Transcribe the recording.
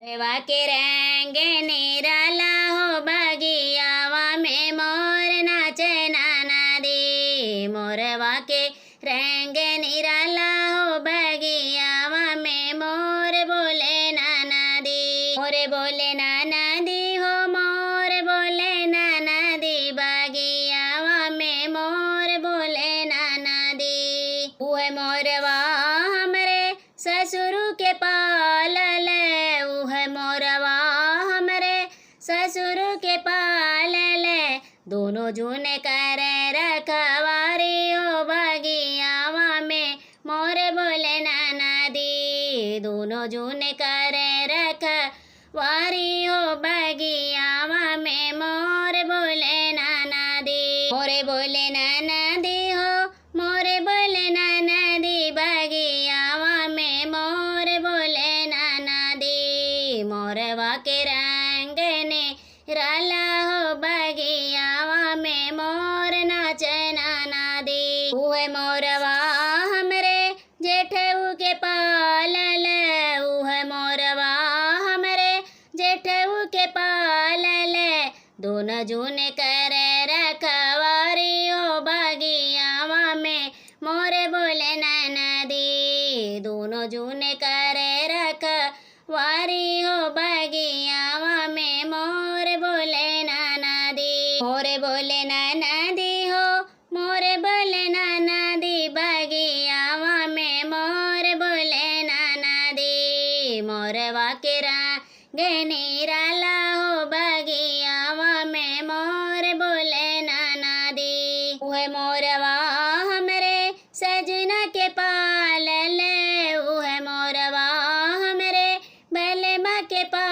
मोरवा के रंग निराला हो बगियावा में मोर नाचे नाना दी। मोरवा के रंग निराला हो बगियावा में मोर बोले नाना दी। मोर बोले नाना दी हो मोर बोले नाना दी। बगियावा में मोर बोले नाना दी। वह मोरवा हमरे ससुर के पालल। वह मोरवा हमरे ससुर के पालल। दोनों जून कर रखवारी हो बगियावा में मोर बोले नाना दी। दोनों जून कर रखवारी हो बगियावा में मोर बोले नाना दी। मोरे बोले नाना दी हो मोरे बोले नाना दी। बगियावा में मोर बोले नाना दी। मोरवा के रंग निराला हो बगियावा में मोर नाचे नाना दी। वह मोरवा हमरे जेठऊ के पालल। वह मोरवा हमरे जेठऊ के पालल। दोनों जून कर रखवारी हो बगियावा में मोर बोले नाना दी। दोनों जून कर रखवारी हो बगियावा में मोर बोले नाना दी। मोर बोले नाना दी हो मोर बोले नाना दी। बगियावा में मोर बोले नाना दी। मोरवा के रंग निराला हो बगियावा में मोर बोले नाना दी। वह मोरवा हमरे सजना के पालल। वह मोरवा हमरे बलमा के पालल।